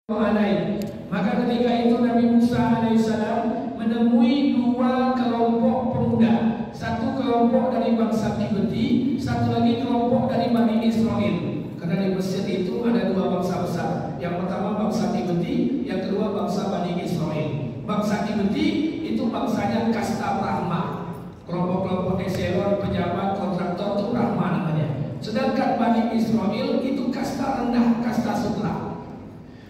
Maka ketika itu Nabi Musa alaihissalam menemui dua kelompok pemuda, satu kelompok dari bangsa Kibti, satu lagi kelompok dari Bani Israel. Karena di Mesir itu ada dua bangsa besar. Yang pertama bangsa Kibti, yang kedua bangsa Bani Israel. Bangsa Kibti itu bangsanya kasta Brahma, kelompok-kelompok eselon, pejabat, kontraktor itu Brahma namanya. Sedangkan Bani Israel itu kasta rendah, kasta sudra.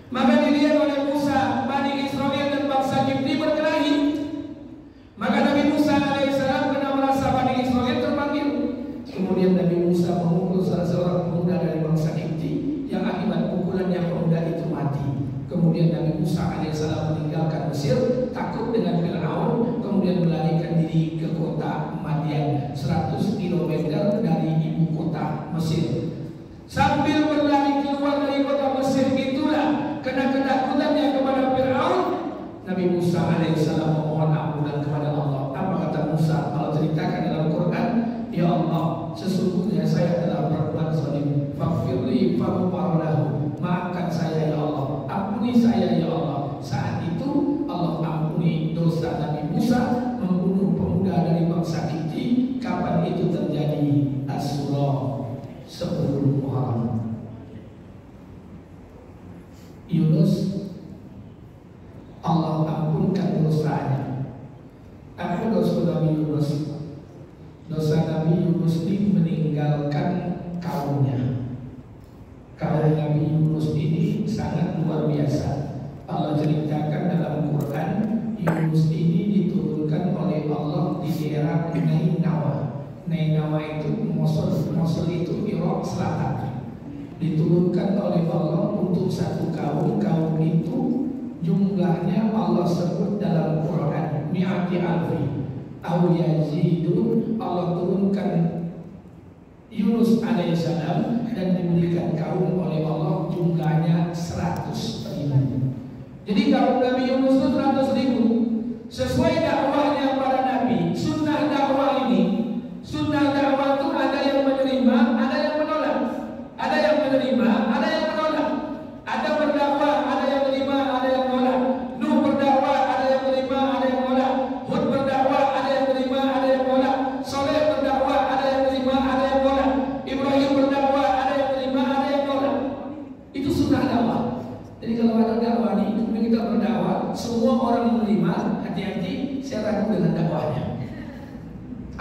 Maka dilihat oleh Musa, Bani Israel dan bangsa Kibti berkelahi. Maka Nabi Musa alaihissalam kena merasa Bani Israel terpanggil. Kemudian Nabi Musa memukul salah seorang pemuda dari bangsa Kibti, yang akibat pukulannya pemuda itu mati. Kemudian Nabi Musa alaihissalam meninggalkan Mesir, takut dengan Fir'aun, kemudian melarikan diri ke kota Madian, 100 km dari ibu kota Mesir. Sambil berlari keluar dari kota Mesir itulah, karena ketakutannya kepada Fir'aun, Nabi Musa alaihissalam memohon ampunan kepada Allah. Apa kata Musa? Kalau ceritakan dalam Quran, ya Allah, sesungguhnya saya telah berbuat zalim. Faghfirli faghfara lahu. Maafkan saya ya Allah, ampuni saya ya Allah. Saat itu Allah ampuni dosa Nabi Musa membunuh pemuda dari bangsa Kibti. Kapan itu terjadi? As-Surah 10 Muharram. Yunus, Allah ampunkan dosanya. Apa dosa Nabi Yunus? Dosa Nabi Yunus ini meninggalkan kaumnya. Kaum Nabi Yunus ini sangat luar biasa. Allah ceritakan dalam Quran, Yunus ini diturunkan oleh Allah di daerah Nainawa. Nainawa itu Mosul itu Irak Selatan. Diturunkan oleh Allah untuk satu kaum. Kaum itu jumlahnya Allah sebut dalam Quran mi'ati alfi aw yazidun. Allah turunkan Yunus alaihissalam dan diberikan kaum oleh Allah jumlahnya 100.000. Jadi kaum Nabi Yunus itu 100.000. Sesuai dakwahnya para nabi, sunnah dakwah ini, sunnah dakwah itu ada yang menerima, ada yang menolak. Ada yang menerima, ada yang menolak. Ada berdakwah, ada yang menerima, ada yang menolak. Nuh berdakwah, ada yang menerima, ada yang menolak. Hud berdakwah, ada yang menerima, ada yang menolak. Saleh berdakwah, ada yang menerima, ada yang menolak. Ibrahim berdakwah, ada yang menerima, ada yang menolak. Itu sunnah dakwah. Jadi kalau ada dakwah ini, kemudian kita berdakwah, semua orang menerima, hati-hati, saya ragu dengan dakwahnya.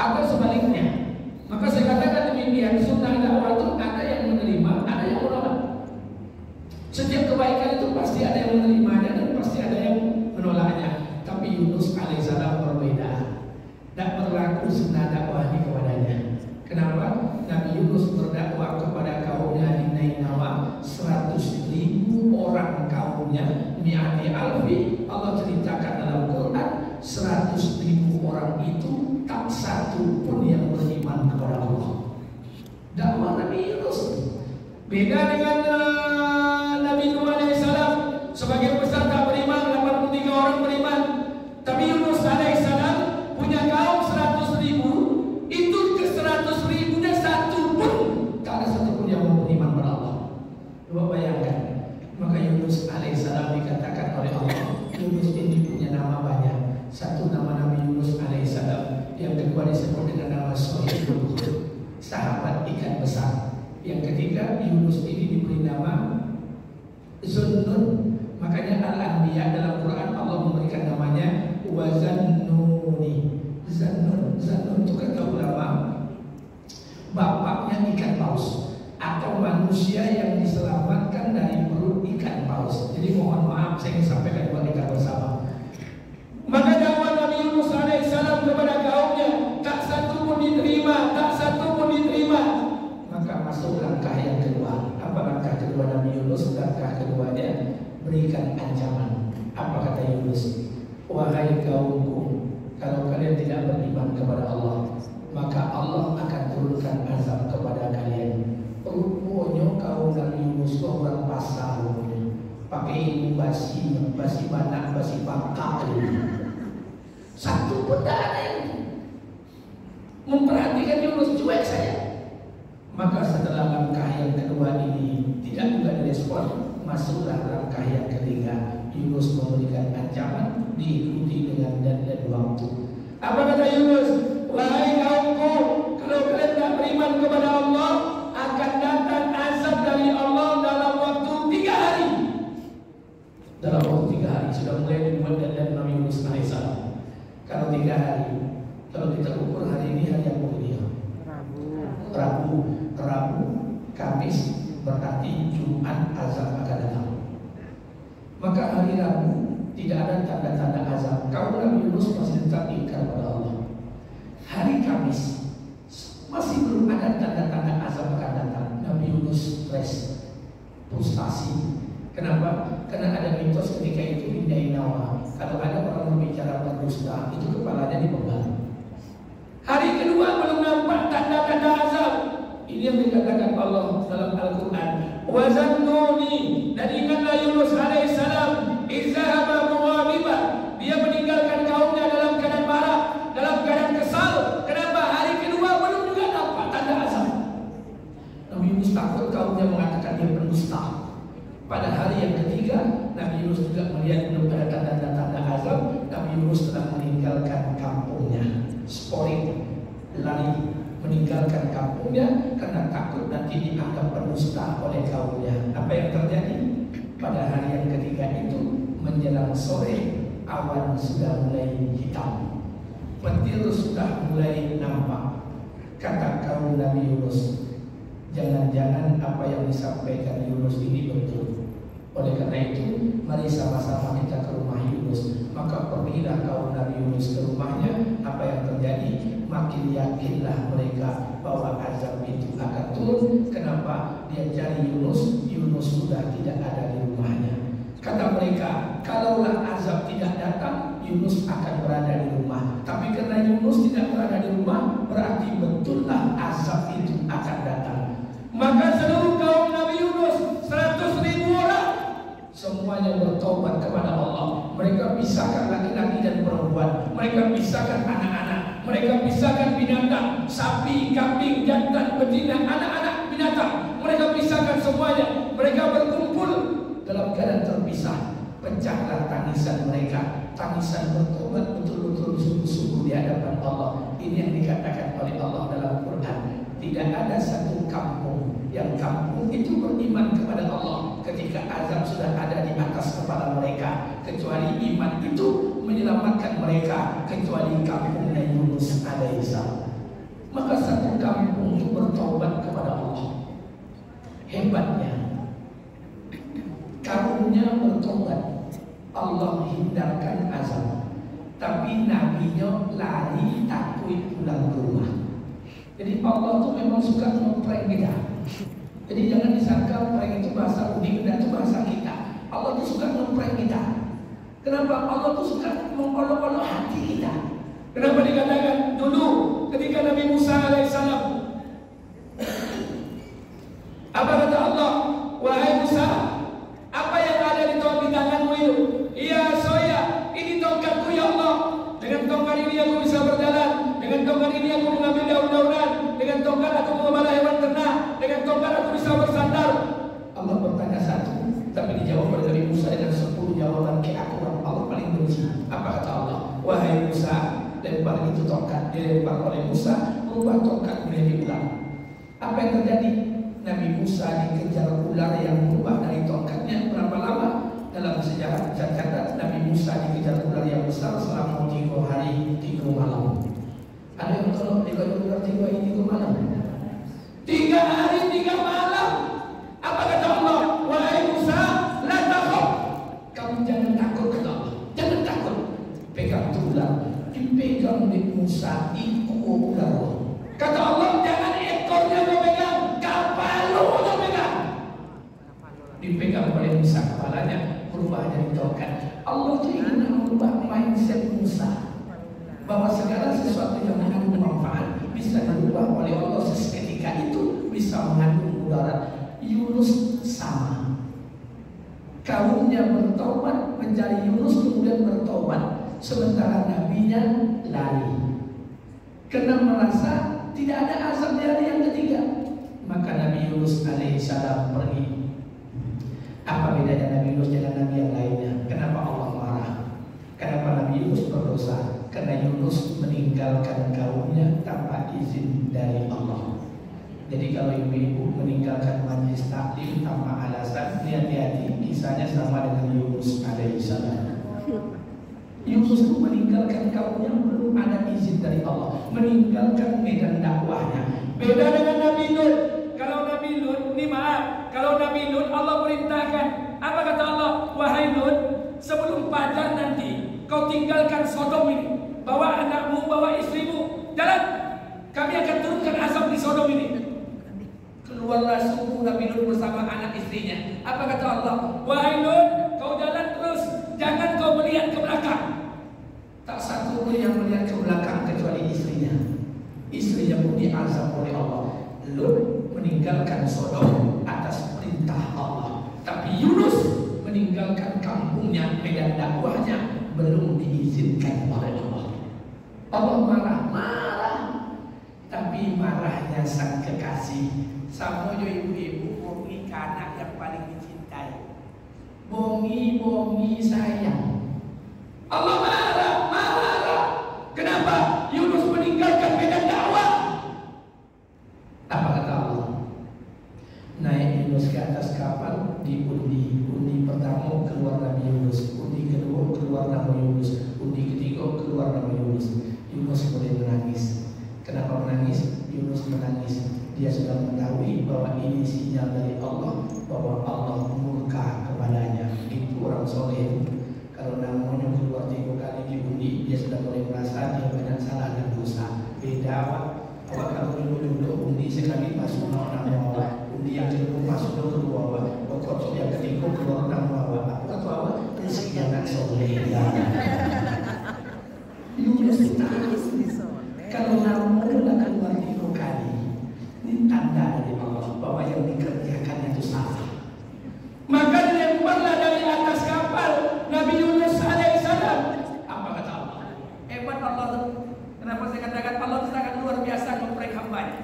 Atau sebaliknya. Maka saya katakan demikian, sunnah dakwah itu ada yang menerima, ada yang menolak. Setiap kebaikan itu pasti ada yang menerimanya dan pasti ada yang menolaknya. Tapi Yunus alaihissalam berbeda. Tak berlaku sunnah dakwah ini kepadanya. Kenapa? Nabi Yunus berdakwah kepada kaumnya di Nainawa, 100.000 orang kaumnya, mi'ati alfi. Allah ceritakan dalam Quran, 100.000 orang itu tak satu pun yang beriman kepada Allah. Dakwah Nabi Yunus beda dengan Nabi Nuh alaihissalam. Sebagian besar tak beriman, 83 orang beriman. Tapi Yunus alaihissalam punya kaum 100.000. Itu ke 100.000-nya satu pun tak ada satu pun yang mau beriman kepada Allah. Coba bayangkan. Maka Yunus alaihissalam dikatakan oleh Allah, Yunus ini punya nama banyak. Satu nama Nabi Yunus alaihissalam, yang kedua disebut dengan nama Sohibul Hud, sahabat ikan besar. Yang ketiga, Yunus ini diberi nama Zunnun. Makanya Al-Anbiya dalam Quran Allah memberikan namanya Wazannuni. Zannun itu kata ulama, bapaknya ikan paus atau manusia yang diselamatkan dari perut ikan paus. Jadi mohon maaf saya ingin sampaikan buat kita bersama. Maka dakwah Nabi Yunus alaihissalam kepada kaumnya tak satu pun diterima, tak satu pun diterima. Maka masuk langkah yang kedua. Apa langkah kedua Nabi Yunus? Langkah keduanya berikan ancaman. Apa kata Yunus? Wahai kaumku, kalau kalian tidak beriman kepada Allah, maka Allah akan turunkan azab kepada kalian. Rupanya kaum Nabi Yunus itu orang pasar, pakai ilmu basi banak, basi pakak. Satu pun tak ada yang memperhatikan Yunus, cuek saya. Maka setelah langkah yang kedua ini tidak juga direspon, masuklah langkah yang ketiga. Yunus memberikan ancaman diikuti dengan dan waktu. Apa kata Yunus? Wahai kaumku, kalau kalian tak beriman kepada Allah, akan datang azab dari Allah dalam waktu 3 hari. Dalam waktu 3 hari sudah mulai dibuat dan Nabi Yunus alaihissalam. Kalau 3 hari, kalau kita ukur hari ini hari yang mulia, Rabu, Kamis, berarti Jumat azab akan datang. Maka hari Rabu tidak ada tanda-tanda azab. Kaum Nabi Yunus masih tetap ingkar pada Allah. Hari Kamis masih belum ada tanda-tanda azab akan datang. Nabi Yunus stres, frustasi. Kenapa? Karena ada mitos ketika itu di Nainawa. Kalau ada orang berbicara berdusta, itu kepalanya dipenggal. Hari kedua belum nampak tanda-tanda azab. Ini yang dikatakan Allah dalam Al-Quran. Wazannuni, dan ingatlah Yunus alaihissalam, izahaba mughadiban, dia meninggalkan kaumnya dalam keadaan marah, dalam keadaan kesal. Kenapa? Hari kedua belum juga nampak tanda azab. Nabi Yunus takut kaumnya mengatakan dia pendusta. Pada hari yang ketiga, Nabi Yunus juga melihat belum ada tanda-tanda azab. Nabi Yunus telah meninggalkan kampungnya, sporing, lari, meninggalkan kampungnya karena takut nanti dianggap pendusta oleh kaumnya. Apa yang terjadi? Pada hari yang ketiga itu menjelang sore, awan sudah mulai hitam, petir sudah mulai nampak. Kata kaum Nabi Yunus, jangan-jangan apa yang disampaikan Yunus ini betul. Oleh karena itu, mari sama-sama kita ke rumah Yunus. Maka pergilah kaum Nabi Yunus ke rumahnya. Apa yang terjadi? Makin yakinlah mereka bahwa azab itu akan turun. Kenapa? Dia cari Yunus, Yunus sudah tidak ada di rumahnya. Kata mereka, kalaulah azab tidak datang, Yunus akan berada di rumah. Tapi karena Yunus tidak berada di rumah, berarti betullah azab itu akan datang. Maka seluruh kaum Nabi Yunus 100.000 orang semuanya bertobat kepada Allah. Mereka pisahkan laki-laki dan perempuan, mereka pisahkan anak-anak, mereka pisahkan binatang, sapi, kambing, jantan, betina, anak-anak binatang. Mereka pisahkan semuanya. Mereka berkumpul dalam keadaan terpisah. Pecahlah tangisan mereka, tangisan bertobat betul-betul sungguh-sungguh di hadapan Allah. Ini yang dikatakan oleh Allah dalam Quran. Tidak ada satu kampung yang kampung itu beriman kepada Allah ketika azab sudah ada di atas kepala mereka, kecuali iman itu menyelamatkan mereka, kecuali kampungnya Yunus alaihissalam. Maka satu kampung itu bertobat kepada Allah. Hebatnya, kaumnya bertobat, Allah hindarkan azab, tapi nabinya lari takut pulang ke rumah. Jadi Allah tuh memang suka memprank kita. Jadi jangan disangka prank itu bahasa unik dan itu bahasa kita. Allah tuh suka memprank kita. Kenapa? Allah tuh suka mengolok-olok hati kita. Kenapa dikatakan dulu ketika Nabi Musa alaihissalam, apa kata Allah? Wahai Musa, apa yang ada di tanganmu itu? Iya Soya, ini tongkatku ya Allah. Dengan tongkat ini aku bisa berjalan. Dengan tongkat ini aku mengambil daun-daunan. Dengan tongkat aku mengembala hewan ternak. Dengan tongkat aku bisa bersandar. Allah bertanya satu, tapi dijawab oleh Nabi Musa dengan 10 jawaban keakuran. Allah paling benci. Apa kata Allah? Wahai Musa, lempar itu tongkat. Dilempar oleh Musa, ubah tongkat menjadi ular. Apa yang terjadi? Nabi Musa dikejar ular yang berubah dari tongkatnya. Berapa lama? Dalam sejarah tercatat Nabi Musa dikejar ular yang besar selama 3 hari 3 malam. Ada yang kalau dikejar ular 3 hari 3 malam? 3 hari 3 malam. Apa kata Allah? Wahai Musa, la takhaf. Kamu jangan takut kata Allah. Jangan takut. Pegang tu ular. Dipegang di Musa ikut ular. Kata Allah, jangan ekornya kau pegang, kepala kau pegang. Dipegang oleh Musa kepalanya, berubah jadi tongkat. Allah itu ingin merubah mindset Musa bahwa segala sesuatu yang mengandung manfaat bisa dirubah oleh Allah seketika itu, bisa mengandung mudarat. Yunus sama, kaumnya bertobat mencari Yunus, kemudian bertobat, sementara nabinya lari karena merasa tidak ada azab di hari yang ketiga. Maka Nabi Yunus alaihissalam pergi. Apa bedanya Nabi Yunus dengan nabi yang lainnya? Kenapa izin dari Allah. Jadi kalau ibu-ibu meninggalkan majlis taklim tanpa alasan, hati-hati, kisahnya sama dengan Yunus alaihissalam. Yunus itu meninggalkan kaumnya belum ada izin dari Allah, meninggalkan medan dakwahnya. Beda dengan Nabi Lut. Kalau Nabi Lut, ini maaf, kalau Nabi Lut Allah perintahkan, apa kata Allah? Wahai Lut, sebelum fajar nanti kau tinggalkan Sodom ini, bawa anakmu, bawa istrimu, jalan. Kami akan turunkan azab di Sodom ini. Keluarlah suku Nabi Lut bersama anak istrinya. Apa kata Allah? Wahai Lut, kau jalan terus, jangan kau melihat ke belakang. Tak satu pun yang melihat ke belakang kecuali istrinya. Istrinya pun diazab oleh Allah. Lut meninggalkan Sodom atas perintah Allah, tapi Yunus meninggalkan kampungnya, medan dakwahnya belum diizinkan oleh Allah. Allah marah, tapi marahnya sang kekasih. Sama ibu-ibu bongi ke anak yang paling dicintai. Bongi sayang. Allah marah. Kenapa? Yunus meninggalkan medan dakwah. Apa kata Allah? Naik Yunus ke atas kapal, diundi. Undi pertama keluar Nabi Yunus, undi kedua keluar nama Yunus, undi ketiga keluar nama Yunus. Yunus mulai menangis. Kenapa menangis? Yunus menangis. Dia sudah mengetahui bahwa ini sinyal dari Allah, bahwa Allah murka kepadanya. Itu orang soleh. Kalau namanya keluar 3 kali diundi, dia sudah mulai merasa dia banyak salah dan dosa. Beda awak kalau dulu undi sekali masuk nama awak, undi yang kedua masuk kedua awak, pokok yang ketiga keluar nama awak. Apa kata awak? Rezeki anak soleh. Yunus kalau namanya keluar 3 kali, ini tanda dari Allah bahwa yang dikerjakan itu salah. Maka dilemparlah dari atas kapal Nabi Yunus alaihissalam. Apa kata Allah? Hebat Allah itu. Kenapa saya katakan Allah itu sangat luar biasa memperbaiki hambanya.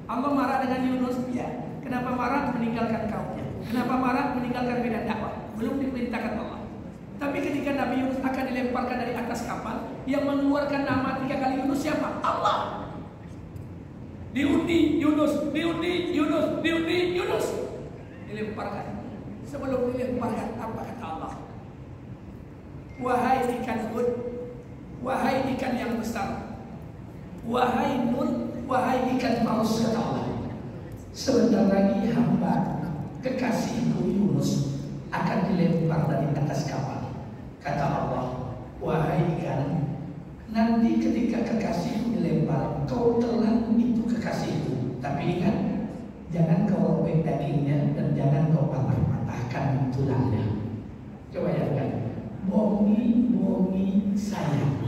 Allah marah dengan Yunus, ya. Kenapa marah? Meninggalkan kaumnya. Kenapa marah? Meninggalkan medan dakwah. Belum diperintahkan Allah. Tapi ketika Nabi Yunus akan dilemparkan dari atas kapal, yang mengeluarkan nama 3 kali Yunus siapa? Allah. Diundi Yunus, diundi Yunus, diundi Yunus. Dilemparkan. Sebelum dilemparkan, apa kata Allah? Wahai ikan Hud, wahai ikan yang besar, wahai Nun, wahai ikan paus, kata Allah. Sebentar lagi hamba kekasihku Yunus akan dilempar dari atas kapal. Kata Allah, wahai ikan, nanti ketika kekasihku dilempar, kau telan itu kekasihku. Tapi ingat, jangan kau robek dagingnya dan jangan kau patahkan tulangnya. Coba ya, bongi sayang.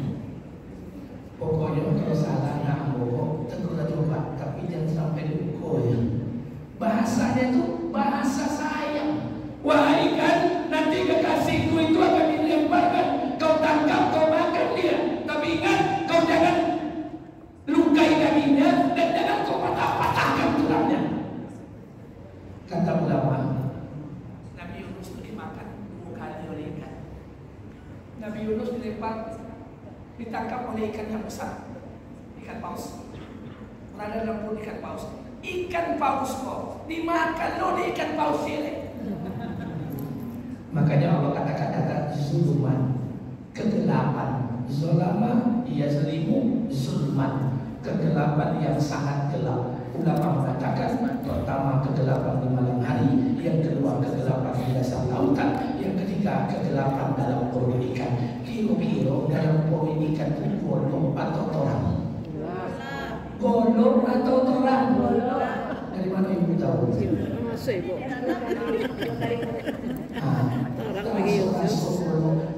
Pokoknya kalau salah nak bohong, tegur coba, tapi jangan sampai diukur. Bahasanya itu bahasa sayang. Wahai ikan, nanti kekasihku itu akan dilemparkan. Kau tangkap, kau makan dia. Tapi ingat, kau jangan lukai dagingnya dan jangan kau patahkan tulangnya. Kata ulama, Nabi Yunus itu dimakan 2 kali oleh ikan. Nabi Yunus ditangkap oleh ikan yang besar, ikan paus. Berada dalam perut ikan paus. Ikan paus kok dimakan loh di ikan paus ini. Makanya Allah kata-kata zuluman, kegelapan. Zolama ia selimu, zulman, kegelapan yang sangat gelap. Ulama mengatakan pertama kegelapan di malam hari, yang kedua kegelapan di dasar lautan, yang ketiga kegelapan dalam perut ikan. Kira-kira dalam perut ikan itu golong atau torang? Golong atau torang? Dari mana ibu tahu?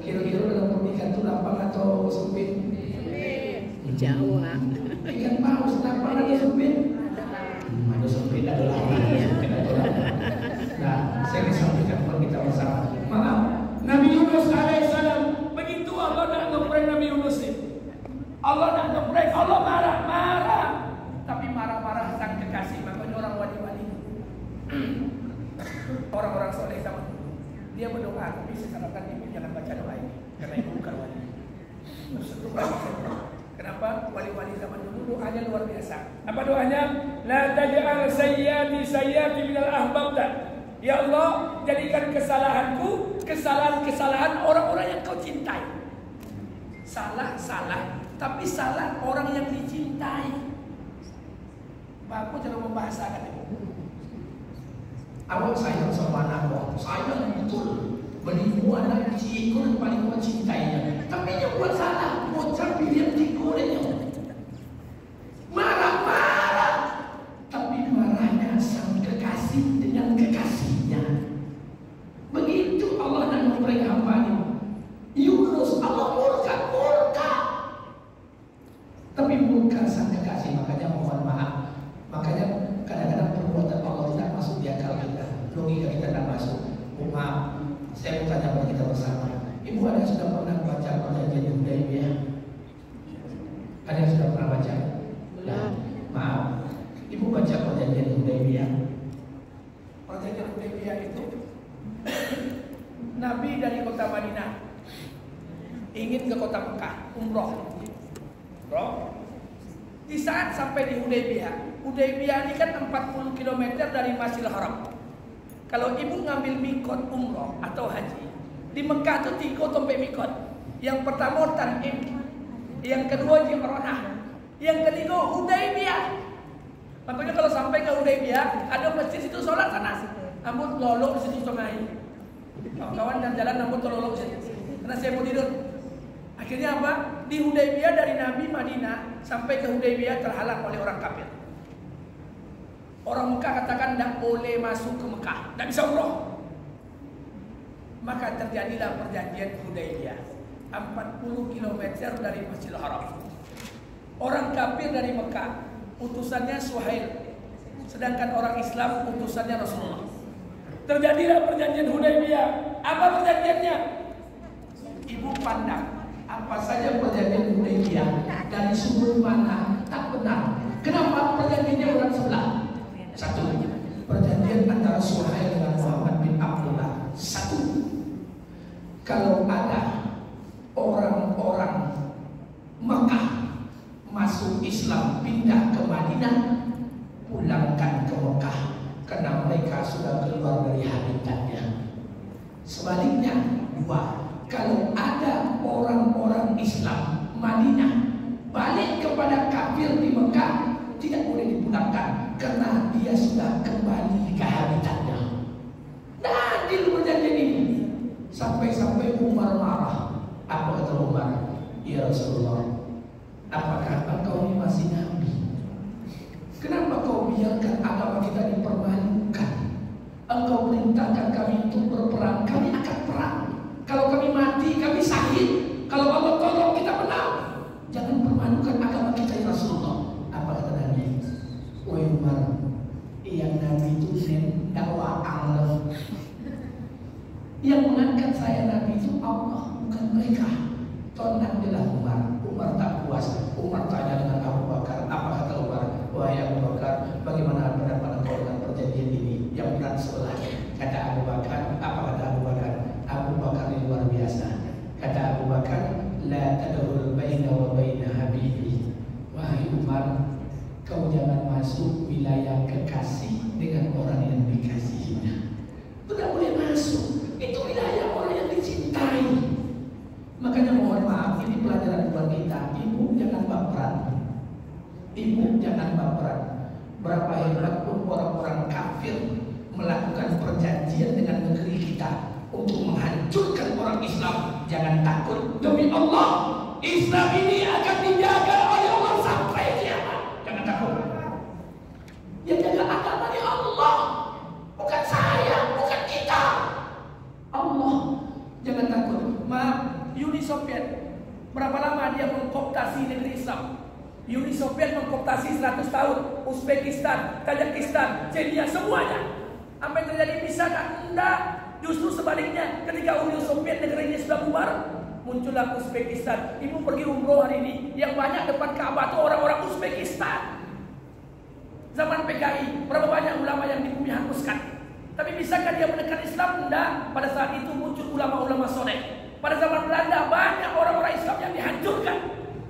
Kira-kira dalam perut ikan itu lapang atau sempit? Jauh. Ikan paus lapang atau sempit? Ada sempit, ada lapang. Nah, saya ingin sampaikan kepada kita bersama. Maaf, Nabi Yunus alaihissalam, begitu Allah nak ngebrek Nabi Yunus ini. Allah nak ngebrek, Allah marah. Tapi marah-marah sang kekasih. Makanya orang wali-wali, orang-orang soleh sama dia berdoa, tapi sekarang kan ibu jangan baca doa ini karena ibu bukan wali. Kenapa? Kenapa? Wali-wali zaman dulu doanya luar biasa. Apa doanya? La taj'al sayyati minal ahbabta. Ya Allah, jadikan kesalahanku kesalahan orang-orang yang kau cintai. Salah, tapi salah orang yang dicintai. Bapak cara membahasakan itu. Awak sayang sama anak awak, sayang betul. Beli buah anak cikgu yang paling awak cintainya. Tapi dia buat salah, bocah pilihan cikgu dia. Marah-marah. Tapi marahnya sang kekasih dengan kekasihnya. Begitu Allah nak memberi hamba-Nya. Yunus Allah murka. Tapi murka sang kekasih, makanya mohon maaf. Makanya kadang-kadang perbuatan Allah tidak masuk di akal kita, logika kita tidak masuk. Maaf, saya mau tanya pada kita bersama. Ibu ada yang sudah pernah baca perjanjian Hudaybiyah? Ada yang sudah pernah baca? Belum. Maaf, ibu baca perjanjian Hudaybiyah. Perjanjian Hudaybiyah itu Nabi dari kota Madinah ingin ke kota Mekah umroh. Di saat sampai di Hudaybiyah ini kan 40 km dari Masjidil Haram. Kalau ibu ngambil mikot umroh atau haji, di Mekah itu 3 sampai mikot. Yang pertama Tan'im, yang kedua Ji'ranah, yang ketiga Hudaybiyah. Makanya kalau sampai ke Hudaybiyah, ada masjid situ sholat sana. Ambut lolok di situ tengah. Kawan dan jalan ambut lolok di situ. Karena saya mau tidur. Akhirnya apa? Di Hudaybiyah dari Nabi Madinah sampai ke Hudaybiyah terhalang oleh orang kafir. Orang Mekah katakan tidak boleh masuk ke Mekah, tidak bisa umroh. Maka terjadilah perjanjian Hudaybiyah, 40 km dari Masjidil Haram. Orang kafir dari Mekah, utusannya Suhail, sedangkan orang Islam utusannya Rasulullah. Terjadilah perjanjian Hudaybiyah. Apa perjanjiannya? Ibu pandang apa saja perjanjian Hudaybiyah dari sumber mana tak benar. Kenapa perjanjiannya orang sebelah? Satu, perjanjian antara Suhail dengan Muhammad bin Abdullah. Satu, kalau ada orang-orang Mekah masuk Islam pindah ke Madinah, pulangkan ke Mekah karena mereka sudah keluar dari habitatnya. Sebaliknya, dua, kalau ada orang-orang Islam Madinah balik kepada kafir di Mekah, tidak boleh dipulangkan karena dia sudah kembali ke habitatnya. Nah, di perjanjian ini sampai Umar marah. Apa kata Umar? Ya Rasulullah, apakah engkau ini masih Nabi? Kenapa kau biarkan agama kita dipermalukan? Engkau perintahkan kami untuk berperang, kami akan perang. Kalau kami mati, kami syahid. Kalau Allah tolong, kita menang. Jangan permalukan agama kita ya Rasulullah. Apa kata Nabi? Wahai Umar, yang Nabi itu dakwah Allah. Yang mengangkat saya Nabi itu Allah, bukan mereka. Tonanglah Umar. Umar tak puas. Umar tanya dengan Abu Bakar. Apa kata Umar? Wahai Abu Bakar, bagaimana pendapat engkau dengan perjanjian ini yang berat sebelah? Kata Abu Bakar. Apa kata Abu Bakar? Abu Bakar ini luar biasa. Kata Abu Bakar, la tadkhul baina wa baina habibi. Wahai Umar, kau jangan masuk wilayah kekasih dengan orang yang dikasihinya. Tidak boleh masuk. Itu wilayah orang yang dicintai. Makanya mohon maaf, ini pelajaran buat kita. Ibu jangan baperan. Ibu jangan baperan. Berapa hebat pun orang-orang kafir melakukan perjanjian dengan negeri kita untuk menghancurkan orang Islam, jangan takut. Demi Allah, Islam ini akan dijaga oleh Allah sampai kiamat. Jangan takut. Yang jaga agamanya Allah, bukan saya, bukan kita. Allah, jangan takut. Uni Soviet, berapa lama dia mengkooptasi negeri Islam? Uni Soviet mengkooptasi 100 tahun. Uzbekistan, Tajikistan, Chechnya, semuanya. Apa yang terjadi? Bisa kan? Enggak. Justru sebaliknya, ketika Uni Soviet negerinya sudah bubar, muncullah Uzbekistan. Ibu pergi umroh hari ini, yang banyak depan Ka'bah itu orang-orang Uzbekistan. Zaman PKI, berapa banyak ulama yang di bumi hanguskan. Tapi bisakah dia menekan Islam? Enggak. Pada saat itu muncul ulama-ulama soleh. Pada zaman Belanda banyak orang-orang Islam yang dihancurkan.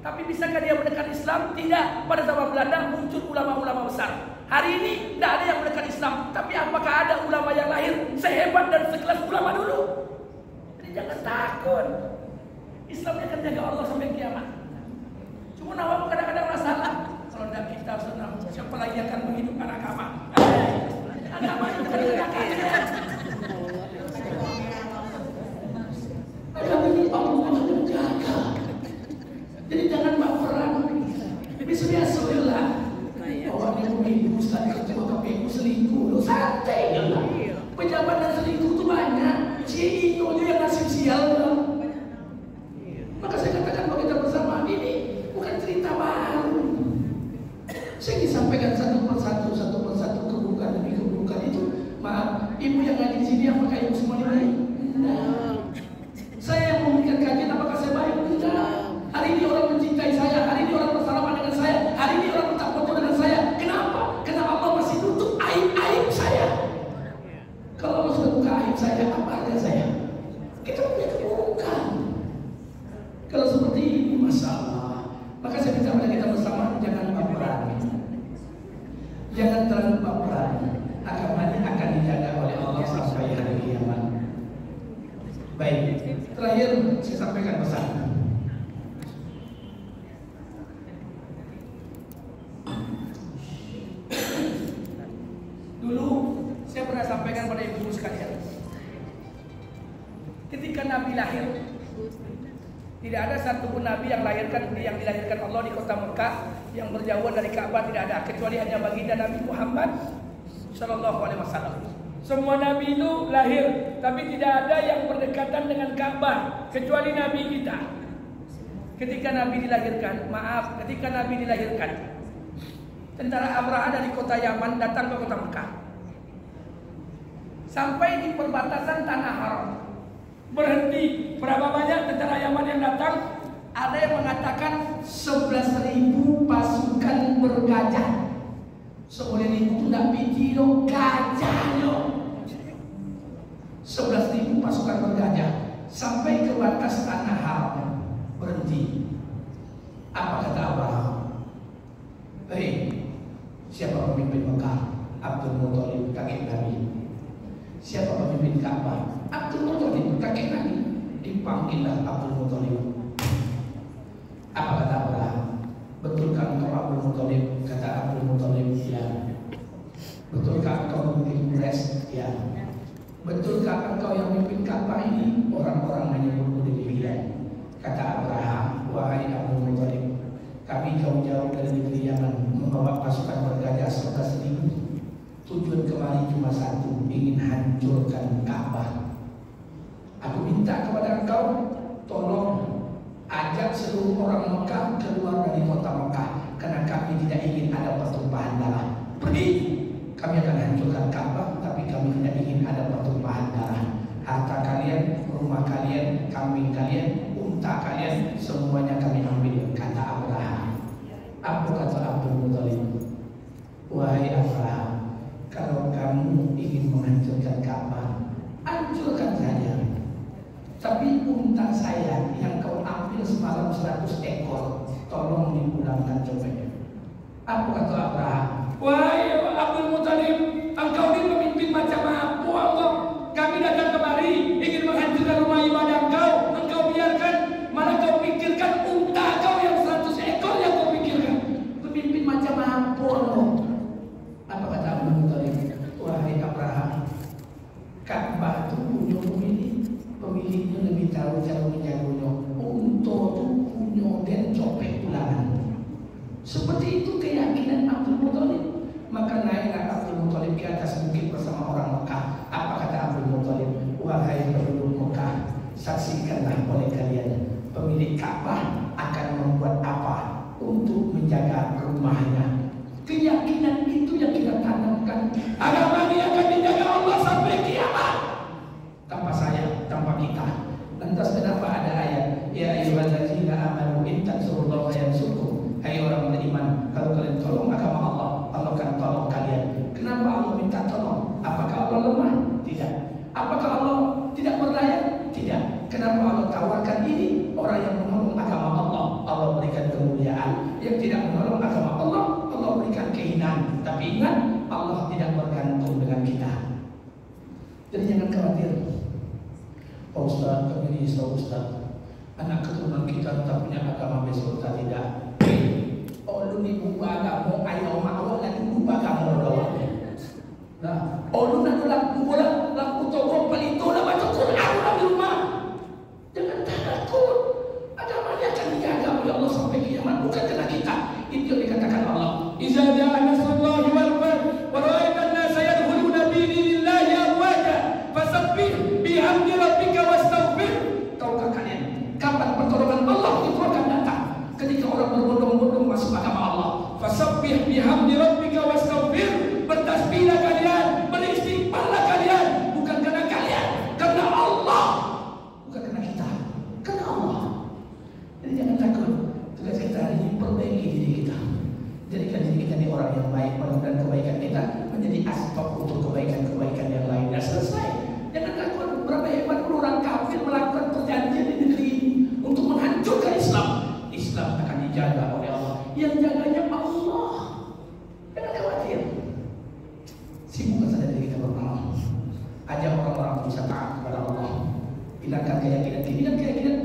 Tapi bisakah dia mendekat Islam? Tidak. Pada zaman Belanda muncul ulama-ulama besar. Hari ini tidak ada yang mendekat Islam. Tapi apakah ada ulama yang lahir sehebat dan sekelas ulama dulu? Jadi jangan takut. Islam akan jaga Allah sampai kiamat. Cuma nama kadang-kadang masalah. Kalau tidak kita senang, siapa lagi akan menghidupkan agama? Agama itu kadang-kadang. Agama ini Allah akan jaga. Jadi jangan baperan. Biasa-biasalah. Orang yang ibu Ustaz ketua KPU selingkuh, lo santai lah. Pejabat dan selingkuh itu banyak. CEO dia yang nasib sial. Maka saya katakan bahwa kita bersama ini bukan cerita baru. Saya ingin sampaikan satu persatu keburukan demi keburukan itu. Maaf, ibu yang ngaji di sini apakah ibu semua baik? Tidak. Saya yang memberikan kajian apakah saya baik? Tidak. Hari ini orang mencintai saya, hari ini orang bersalaman dengan saya, hari ini orang minta foto dengan saya. Kenapa? Karena Allah masih tutup aib-aib saya. Kalau Allah sudah buka aib saya, apa ada saya? Kita punya keburukan. Kalau seperti ini masalah. Maka saya minta pada kita bersama jangan baperan. Jangan terlalu baperan. Agama ini akan dijaga oleh Allah sampai hari kiamat. Baik, terakhir saya sampaikan pesan. Dulu saya pernah sampaikan pada ibu sekalian. Ketika Nabi lahir, tidak ada satupun Nabi yang dilahirkan Allah di kota Mekah yang berjauhan dari Ka'bah, tidak ada, kecuali hanya baginda Nabi Muhammad Sallallahu Alaihi Wasallam. Semua Nabi itu lahir, tapi tidak ada yang berdekatan dengan Ka'bah kecuali Nabi kita. Ketika Nabi dilahirkan, tentara Abraha dari kota Yaman datang ke kota Mekah. Sampai di perbatasan Tanah Haram. Berhenti. Berapa banyak tentara Yaman yang datang? Ada yang mengatakan 11.000 pasukan bergajah. 10.000 itu tidak video gajah loh. 11.000 pasukan bergajah sampai ke batas Tanah Haram. Berhenti. Apa kata Abraham? Hei, siapa pemimpin Mekah? Abdul Muthalib, kakek Nabi. Siapa pemimpin Ka'bah? Abdul Muthalib, kakek Nabi. Dipanggillah Abdul Muthalib. Apa kata Abraham? Betulkah engkau Abdul Muthalib? Kata Abdul Muthalib, ya. Betulkah engkau memimpin Quraisy? Ya. Betulkah engkau yang memimpin Ka'bah ini? Orang-orang menyebutmu demikian. Kata Abraham, wahai Abdul Muthalib, kami jauh-jauh dari negeri Yaman membawa pasukan bergajah 11.000. Tujuan kemari cuma satu, ingin hancurkan Ka'bah. Aku minta kepada engkau, tolong ajak seluruh orang Mekah keluar dari kota Mekah, karena kami tidak ingin ada pertumpahan darah. Pergi, kami akan hancurkan Ka'bah, tapi kami tidak ingin ada pertumpahan darah. Harta kalian, rumah kalian, kambing kalian, unta kalian, semuanya kami ambil, kata Abraham. Apa kata Abdul Muthalib? Wahai Abraham, kalau kamu ingin menghancurkan Ka'bah, hancurkan saja. Tapi unta saya yang kau ambil semalam 100 ekor, tolong dipulangkan coba. Apa kata Abraham? Wahai Abdul Muthalib, engkau ini pemimpin macam apa Allah? Kami datang kemari ingin menghancurkan rumah ibadah engkau biarkan, malah kau pikirkan unta kau yang 100 ekor yang kau pikirkan. Pemimpin macam apa Allah? Apa kata Abdul Muthalib? Wahai Abraham, Ka'bah itu punya pemiliknya lebih tahu cara menjaganya. Untuk itu punya dan copet ulangan. Seperti itu keyakinan Abdul Muthalib. Maka naiklah Abdul Muthalib ke atas bukit bersama orang Mekah. Apa kata Abdul Muthalib? Wahai penduduk Mekah, saksikanlah oleh kalian, pemilik Ka'bah akan membuat apa untuk menjaga rumahnya. Keyakinan itu yang kita tanamkan. Agama ini akan dijaga Allah sampai kiamat. Tanpa saya, tanpa kita. Lantas kenapa ada ayat? Ya ayyuhallazina amanu in tansurullaha yansurkum. Hai orang beriman, kalau kalian tolong agama Allah, Allah akan tolong kalian. Kenapa Allah minta tolong? Apakah Allah lemah? Tidak. Apakah Allah tidak berdaya? Tidak. Kenapa Allah tawarkan ini? Orang yang menolong agama Allah, Allah berikan kemuliaan. Yang tidak menolong agama Allah, Allah berikan kehinaan. Tapi ingat, Allah tidak bergantung dengan kita. Jadi jangan khawatir. Pak Ustaz, kami risau Ustaz, anak keturunan kita tak punya agama besok tak tidak. Oh lu ni buka agama, ayah mak awak lagi buka agama doang. Nah, oh lu nak laku bola, laku toko palito lah baca Quran lah di rumah. Jangan takut. Agamanya akan dijaga oleh Allah sampai kiamat, bukan karena kita. Itu yang dikatakan Allah. Iza ja'a nasrullahi wal fath wa ra'aita an-nasa yadkhuluna fi dinillahi afwaja fasabbih bihamdi rabbika wastaghfir. Tahukah kalian kapan pertolongan Allah itu akan datang? Ketika orang berbondong-bondong masuk agama Allah. Fasabbih bihamdi rabbika wastaghfir. Bertasbihlah kalian, beristighfarlah kalian, bukan karena kalian, karena Allah, bukan karena kita, karena Allah. Jadi jangan takut. Tugas kita hari ini perbaiki diri kita. Jadikan diri kita ini orang yang baik, mudah-mudahan kebaikan kita menjadi asbab untuk kebaikan-kebaikan yang lain. Dan selesai. Jangan takut. Berapa hebat pun orang kafir melakukan perjanjian di negeri ini untuk menghancurkan Islam. Islam akan dijaga oleh Allah. Yang jaganya Allah. Jangan khawatir. Sibukkan saja diri kita beramal. Ajak orang-orang bisa taat kepada Allah. Hilangkan keyakinan ini dan keyakinan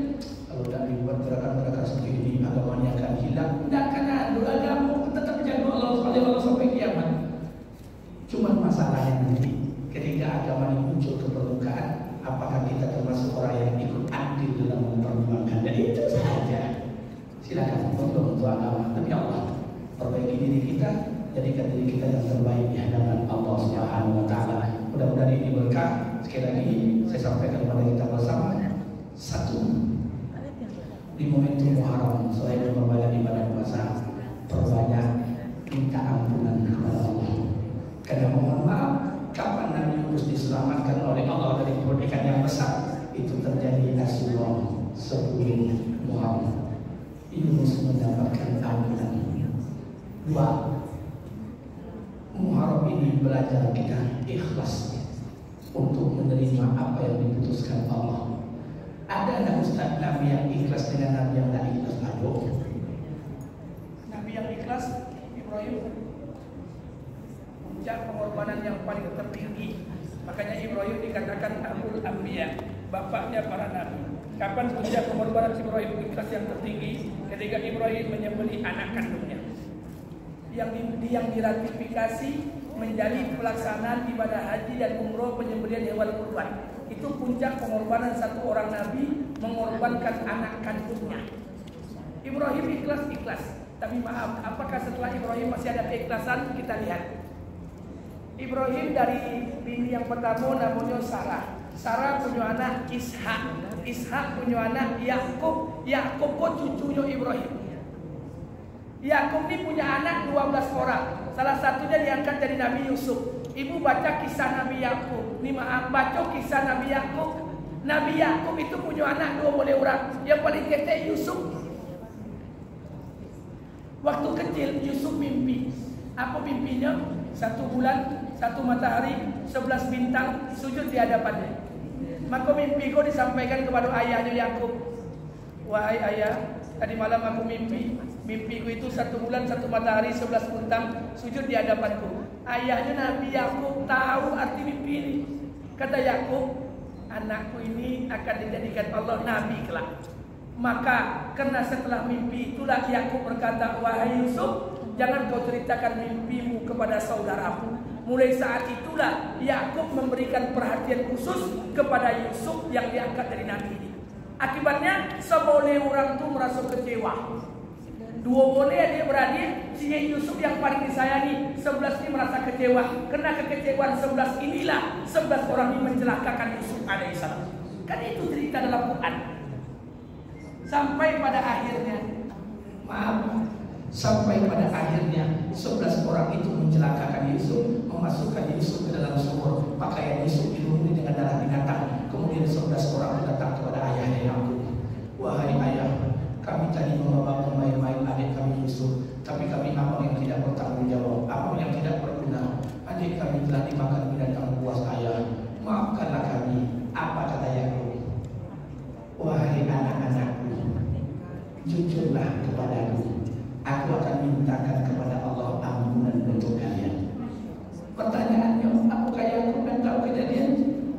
kalau tidak dibuat gerakan-gerakan seperti ini agamanya akan hilang. Tidak akan ada agama tetap jaga Allah sampai kiamat. Cuma masalahnya nanti ketika agama ini muncul ke permukaan, apakah kita termasuk orang yang ikut andil dalam memperjuangkan? Dan itu saja. Silakan untuk agama. Tapi Allah perbaiki diri kita, jadikan diri kita yang terbaik di hadapan Allah Subhanahu wa taala. Mudah-mudahan ini berkah. Sekali lagi saya sampaikan kepada kita bersama, satu, di momentum Muharram selain memperbanyak ibadah puasa, perbanyak minta ampunan kepada Allah. Karena mohon maaf, kapan Nabi Yunus diselamatkan oleh Allah dari perut ikan yang besar, itu terjadi Asyura sebelum Muharram. Yunus mendapatkan ampunan. Dua, Muharram ini belajar kita ikhlas untuk menerima apa yang diputuskan Allah. Ada anak Ustaz Nabi yang ikhlas dengan Nabi yang tidak ikhlas? Aduh. Nabi yang ikhlas Ibrahim, puncak pengorbanan yang paling tertinggi. Makanya Ibrahim dikatakan Abul Anbiya, bapaknya para nabi. Kapan puncak pengorbanan Ibrahim ikhlas yang tertinggi? Ketika Ibrahim menyembelih anak kandungnya yang diratifikasi menjadi pelaksanaan ibadah haji dan umroh, penyembelihan hewan kurban. Itu puncak pengorbanan satu orang nabi, mengorbankan anak kandungnya. Ibrahim ikhlas. Tapi maaf, apakah setelah Ibrahim masih ada keikhlasan? Kita lihat. Ibrahim dari bini yang pertama namanya Sarah. Sarah punya anak Ishak. Ishak punya anak Yakub. Yakub pun cucunya Ibrahim. Yakub ini punya anak 12 orang. Salah satunya diangkat dari Nabi Yusuf. Ibu baca kisah Nabi Yakub. Ini maaf, baca kisah Nabi Yakub. Nabi Yakub itu punya anak 20 orang. Yang paling kecil Yusuf. Waktu kecil Yusuf mimpi. Apa mimpinya? 1 bulan, 1 matahari, 11 bintang sujud di hadapannya. Maka mimpiku disampaikan kepada ayahnya Yakub. Wahai ayah, tadi malam aku mimpi. Mimpiku itu 1 bulan, 1 matahari, 11 bintang sujud di hadapanku. Ayahnya Nabi Yakub tahu arti mimpi ini. Kata Yakub, anakku ini akan dijadikan Allah Nabi kelak. Maka karena setelah mimpi itulah Yakub berkata, wahai Yusuf, jangan kau ceritakan mimpimu kepada saudaramu. Mulai saat itulah Yakub memberikan perhatian khusus kepada Yusuf yang diangkat dari Nabi ini. Akibatnya seboleh orang itu merasa kecewa. 2 boleh adik-beradik, si Yusuf yang paling disayangi, 11 ini merasa kecewa. Karena kekecewaan 11 inilah 11 orang ini mencelakakan Yusuf alaihissalam. Kan itu cerita dalam Quran. Sampai pada akhirnya, sampai pada akhirnya 11 orang itu mencelakakan Yusuf, memasukkan Yusuf ke dalam sumur. Pakaian Yusuf dilumuri dengan darah binatang. Kemudian 11 orang datang kepada ayahnya Yakub. Wahai ayah, kami tadi membawa pemain-main adik kami Yusuf, tapi kami abang yang tidak bertanggung jawab, abang yang tidak berguna. Adik kami telah dimakan binatang buas ayah. Maafkanlah kami. Apa kata Yakub? Wahai anak-anakku, jujurlah berkatalah kepadaku, aku akan mintakan kepada Allah ampunan untuk kalian. Pertanyaannya, apakah Yakub dan tahu kejadian?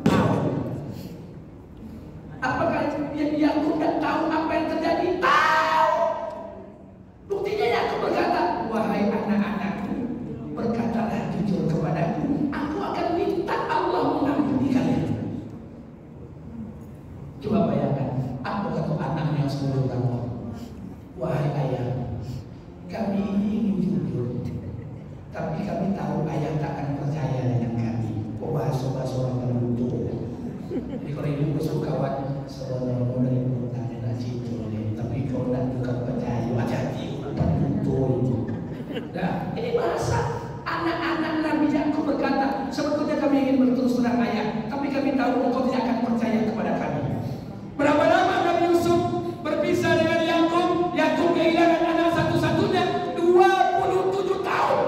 Tahu. Apakah Yakub dan tahu apa yang terjadi? Tahu. Buktinya Yakub berkata, wahai anak-anakku, berkatalah jujur kepadaku, aku akan minta Allah mengampuni kalian. Coba bayangkan, apa kata anaknya 10 tahun? Wahai ayah, kami ini ingin jujur, tapi kami tahu ayah tak akan percaya dengan kami. Kok bahasa orang terbentuk. Jadi kalau ibu suka kawan, sebenarnya mau dari bukan nak jujur deh. Tapi kalau nak bukan percaya, hati-hati terbentuk. Nah, ini bahasa anak-anak Nabi Yakub berkata, sebetulnya kami ingin berterus terang ayah, tapi kami tahu engkau tidak akan percaya kepada kami. Berapa lama Nabi Yusuf berpisah dengan Yakub? Yakub kehilangan anak satu-satunya 27 tahun.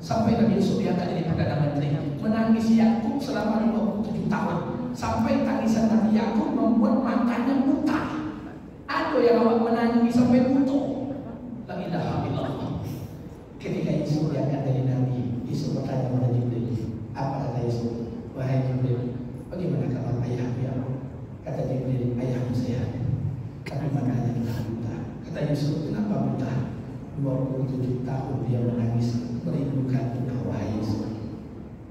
Sampai Nabi Yusuf diangkat jadi Perdana Menteri. Menangis Yakub selama 27 tahun. Sampai tangisan Nabi Yakub membuat matanya buta. Ada yang awak menangis sampai buta. La ilaha illallah. Ketika Yusuf diangkat dari Nabi, Yusuf bertanya kepada Jibril. Apa kata Yusuf? Wahai Jibril, bagaimana kabar ayahmu ya? Kata Jibril, ayahmu sehat, tapi matanya telah buta. Kata Yusuf, kenapa buta? 27 tahun dia menangis merindukan engkau, wahai Yusuf.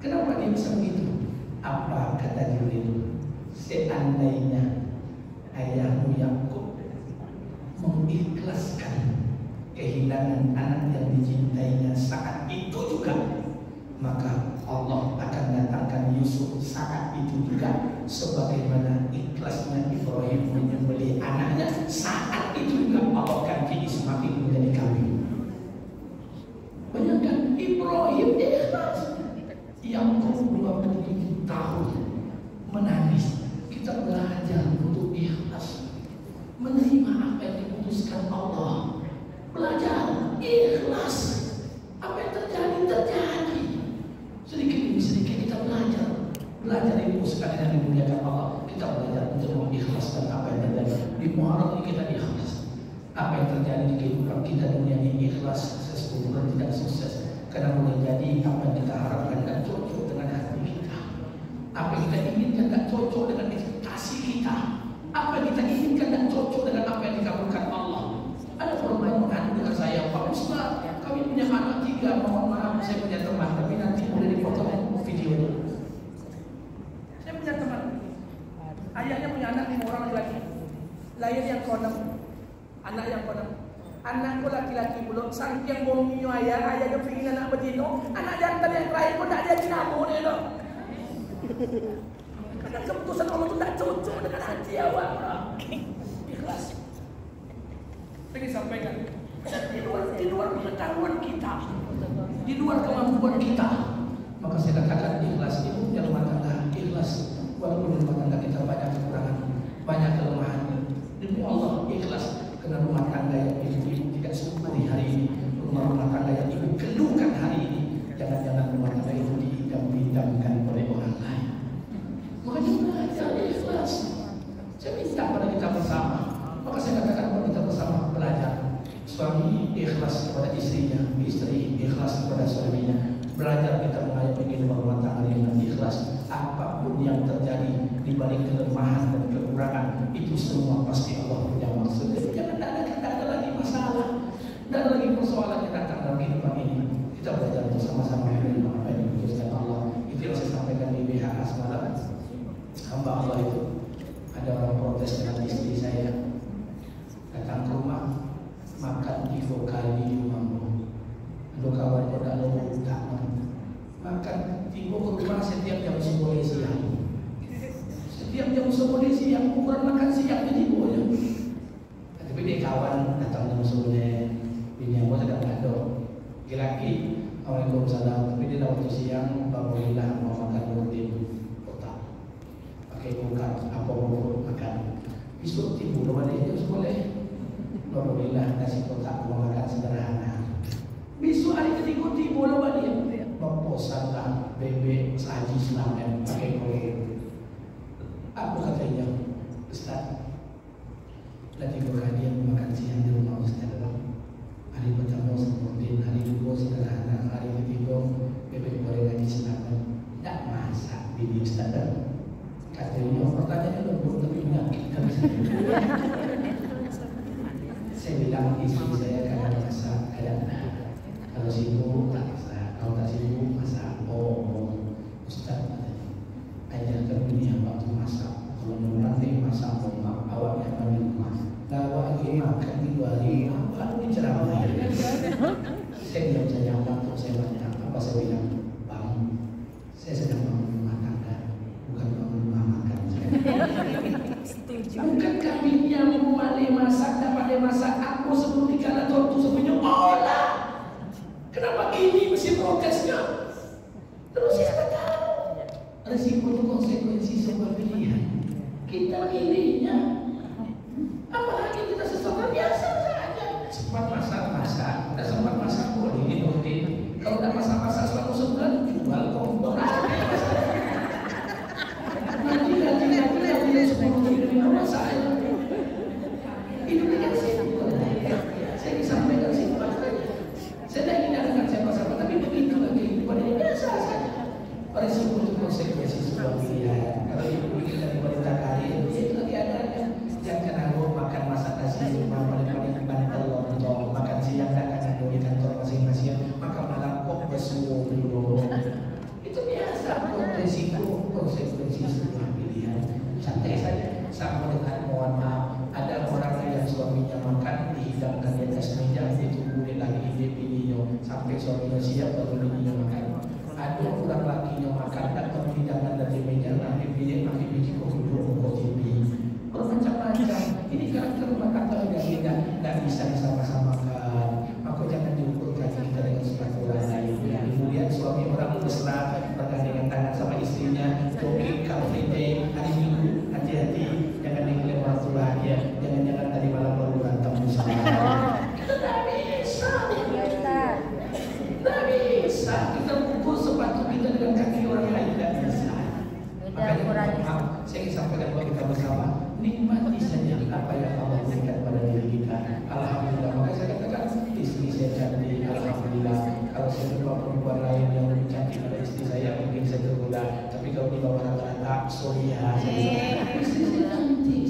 Kenapa dia bisa begitu? Apa kata Jibril? Seandainya ayahmu Yakub mengikhlaskan kehilangan anak yang dicintainya saat itu juga, maka Allah akan datangkan Yusuf saat itu juga, sebagaimana ikhlasnya Ibrahim menyembelih anaknya saat itu juga Allah ganti Ismail menjadi kambing. Bayangkan Ibrahim ikhlas, yang 27 tahun menangis. Kita belajar untuk ikhlas, menerima apa yang diputuskan Allah. Belajar ikhlas, apa yang terjadi terjadi. Sedikit demi sedikit kita belajar ibu sekali yang dimuliakan Allah. Kita belajar untuk mengikhlaskan apa yang terjadi. Di Muharram ini kita ikhlas. Apa yang terjadi di kehidupan kita dunia ini ikhlas, sukses bukan tidak sukses. Karena boleh jadi apa yang kita harapkan dan cocok dengan hati kita. Apa yang kita inginkan dan cocok dengan ekspektasi kita. Apa yang kita inginkan dan cocok dengan apa yang dikabulkan Allah. Ada orang lain mengadu dengan saya, Pak Ustaz, kami punya anak 3, mohon maaf saya punya teman, tapi nanti boleh dipotong videonya. Saya punya teman, ayahnya punya anak 5 orang laki-laki, lahir yang konem, anak yang konem. Anakku laki-laki belum saking bohongnya ayahnya pengen anak betina, anak jantan yang terakhir pun tak ada dinamo dia tu. Karena keputusan Allah tu tak cocok dengan hati awak. Ikhlas. Saya sampaikan di luar pengetahuan kita, di luar kemampuan kita. Maka saya katakan ikhlas itu yang rumah tangga ikhlas. Walaupun rumah tangga kita banyak kekurangan, banyak kelemahan, demi Allah ikhlas. Karena rumah tangga yang ibu tidak syukuri hari ini, rumah tangga yang ibu keluhkan hari ini, jangan-jangan rumah tangga itu diidam-idamkan oleh orang lain. Makanya belajar ikhlas. Saya minta pada kita bersama. Maka saya katakan kepada kita bersama belajar. Suami ikhlas kepada istrinya, istri ikhlas kepada suaminya. Belajar kita mengayomi kehidupan rumah tangga dengan ikhlas. Apapun yang terjadi di balik kelemahan dan kekurangan, itu semua pasti Allah punya maksud. Jangan ada lagi masalah, tidak ada lagi persoalan yang datang dalam kehidupan ini. Kita belajar bersama-sama menerima apa yang diputuskan Allah. Itu yang saya sampaikan di BHA semalam. Hamba Allah itu ada orang protes dengan istri saya. Datang ke rumah, makan 3 kali di rumahmu. Lalu kawan pada lalu tak makan 3 ke rumah setiap jam 10 siang. Setiap jam 10 siang, ukuran makan siang jadi boleh. Tapi dia kawan datang jam 10, bini aku sedang ada. Laki-laki, Waalaikumsalam. Tapi dia waktu siang, Alhamdulillah mau makan roti kotak. Pakai kulkas, apa mau makan. Besok timbul mana itu boleh. Alhamdulillah nasi kotak mau makan sederhana. Besok hari ketiga timbul apa dia? Memposanlah bebek saji Islam pakai kue. Apa katanya? Ustaz, Lagi berhadiah makan siang di rumah Ustaz. Hari pertama seperti hari kedua sederhana, hari ketiga bebek goreng haji senapan. Tak masak bibi Ustaz. Katanya pertanyaannya lembut tapi menyakitkan. Saya bilang istri saya kadang masak, kadang kalau sibuk tak masak, kalau tak sibuk masak. Oh, Ustaz ajarkan dunia waktu masak. Kalau nanti masak rumah, awak yang di rumah. Kalau lagi makan di luar apa ini ceramah? Saya bilang saya waktu saya banyak apa saya bilang, bang, saya sedang bangun rumah tangga, bukan bangun rumah makan. Bukan kambingnya mau pandai masak, tak pandai masak. Aku sebelum dikala tortu semuanya olah. Kenapa gini mesti protesnya? Terus saya kata resiko itu konsekuensi sebuah pilihan. Kita pilihnya, apalagi kita sesuatu biasa saja. Sempat masak, tidak sempat masak boleh dinurutin. Kalau tidak masak selama sebulan jual kompor. Nanti 10 ribu masak aja. Itu kan simpel. Saya disampaikan simpel saja. Saya tidak ingin akan siapa-siapa, tapi begitulah kehidupan ini biasa saja. Resiko itu konsekuensi sebuah pilihan. Kalau ibu ingin dari wanita karir, itu lagi adanya. Jangan aku makan masak nasi di rumah paling-paling telur atau makan siang tak akan di kantor masing-masing. Makan malam kok bersuhu dulu. Itu biasa. Resiko konsekuensi sebuah pilihan. Santai saja. Sama dengan mohon maaf, ada orang yang suaminya makan dihidangkan di atas meja, ditunggu lagi dia pilihnya sampai suaminya siap baru dia makan. Ada orang lakinya makan datang hidangan dari meja nanti pilih nanti biji duduk kok TV bermacam-macam. Ini karakter rumah tangga yang tidak bisa disama-samakan. Maka jangan diukurkan kita dengan sesuatu orang lain. Kemudian suami orang mesra bergandengan tangan sama istrinya, jogging car free day hari Minggu, hati-hati jangan diklaim orang tua dia. Jangan-jangan tadi malam baru berantem bersama. Tidak bisa. Tidak bisa. Kita ukur sepatu kita dengan kaki orang lain, tidak bisa. Makanya saya ingin sampaikan buat kita bersama, nikmati saja apa yang Allah berikan pada diri kita. Alhamdulillah. Maka saya katakan istri saya cantik, alhamdulillah. Kalau saya berdoa perempuan lain yang lebih cantik pada istri saya, mungkin saya tergoda. Tapi kalau di bawah rata-rata, sorry ya. Istri saya cantik,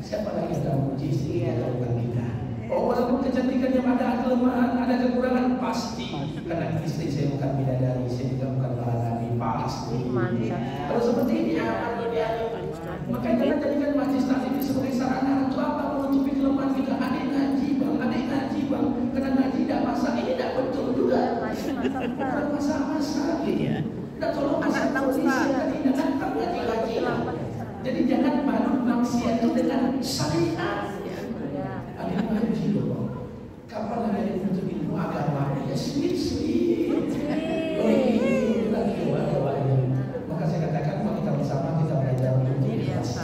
siapa lagi yang memuji istri kita bukan kita? Oh, walaupun kecantikannya ada kelemahan, ada kekurangan, pasti. Karena istri saya bukan bidadari, saya juga bukan para nabi, pasti. Kalau seperti ini aman dia. Maka jangan jadikan majlis taklim sebagai sarana untuk apa? Menutupi kelemahan kita. Adik ngaji bang, karena ngaji tidak masak, ini tidak betul juga. Bukan masak-masak. Tidak tolong masak polisi, tidak datang ngaji. Jadi jangan bangun maksiat itu dengan syariat. Kapan lagi ada untuk ilmu agama? Ya sweet. Maka saya katakan kalau kita bersama kita belajar untuk ikhlas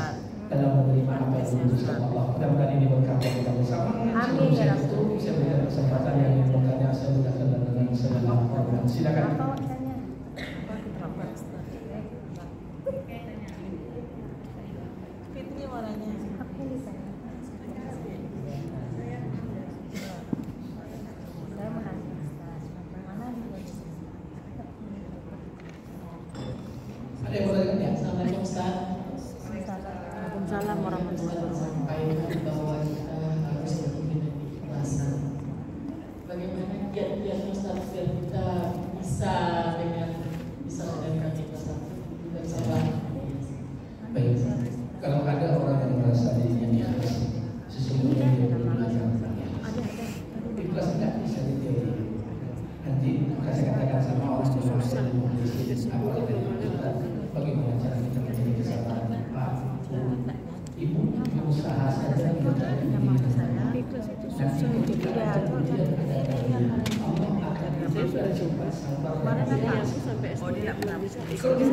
dalam menerima apa yang diutuskan Allah. Mudah-mudahan ini berkata kita bersama. Sebelum saya tutup, saya berikan kesempatan yang ingin bertanya. Saya mudahkan dengan segala program. Silakan. Waalaikumsalam warahmatullahi wabarakatuh. Bahwa kita harus berpikir ikhlasan. Bagaimana kiat-kiat Ustaz biar kita bisa menjadikan ikhlasan juga salah. Baik. Kalau ada orang yang merasa dirinya ikhlas, sesungguhnya dia belum belajar tentang ikhlas. Ikhlas tidak bisa diteori. Nanti saya katakan sama orang yang berusaha apalagi bagaimana cara kita menjadi kesabaran. Pak, Ibu berusaha saja kita Tapi kelas itu susah untuk Allah akan saya sudah coba. Kemarin aku sampai dia tak pernah bisa. Kalau dia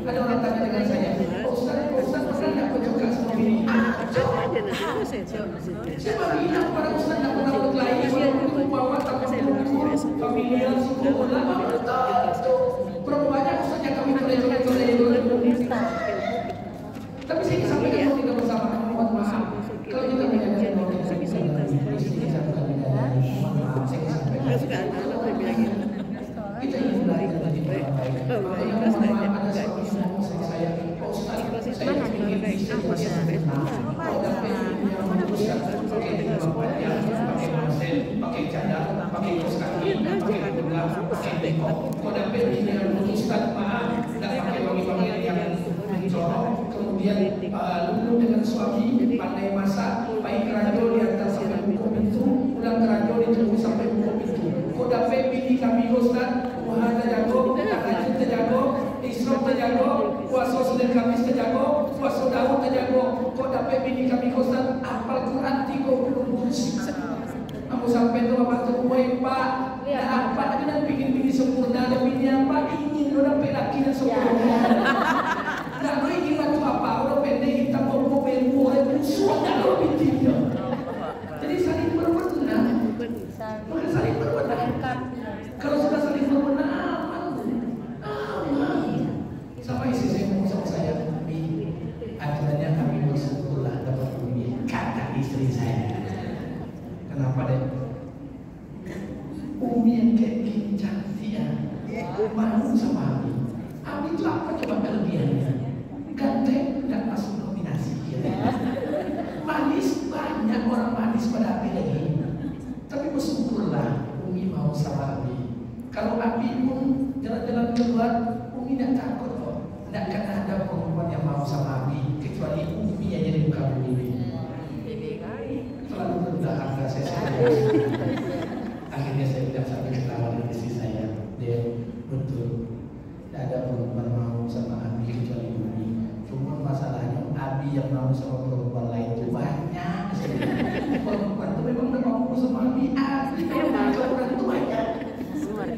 ada orang tanya dengan saya, Ustaz pernah tak berjoga sama bini? Saya bilang pada Ustaz tak pernah berkelahi, walaupun bawa tak pernah familiar, suku, lama betul. Berapa banyak Ustaz yang pakai dekor. Kau dapat ini Ustaz maaf, tidak pakai wangi-wangi yang mencolok. Kemudian lulu dengan suami, pandai masak, baik kerajo di atas sampai buku pintu, pulang kerajo ditunggu sampai buku pintu. Kau dapat bini kami Ustaz, wah terjago, tahajud terjago, Isra terjago, puasa Senin Kamis terjago, puasa Daud terjago. Kau dapat bini kami Ustaz, hafal Quran 30 juz. Aku sampai tu apa tu, woi Pak, dah apa dengan bikin sempurna, ada bini apa ingin orang laki dan sempurna. Nak kau ingin macam apa? Orang pendek hitam bau bau orang musuh tak kau binti dia. Jadi saling berbenah, maka saling berbenah. Kalau sudah saling berbenah, aman. Sama istri saya ngomong sama saya, akhirnya kami bersyukurlah dapat bumi. Kata istri saya. Kenapa deh? Umi yang kayak gini cantik ya. Malu sama Abi. Abi itu apa coba kelebihannya? Ganteng tidak masuk nominasi ya. Manis banyak orang manis pada Abi lagi. Tapi bersyukurlah Umi mau sama Abi. Kalau Abi pun jalan-jalan keluar, Umi tidak takut kok. Tidak akan ada perempuan yang mau sama Abi kecuali Umi yang jadi buka bumi. Selalu bertahan saya. Akhirnya saya tidak sampai ketawa dengan istri saya. Dia betul, tidak ada perempuan mau sama Abi kecuali Umi. Cuma masalahnya Abi yang mau sama perempuan lain itu banyak. Perempuan itu memang tidak mau sama Abi. Abi memang orang itu banyak.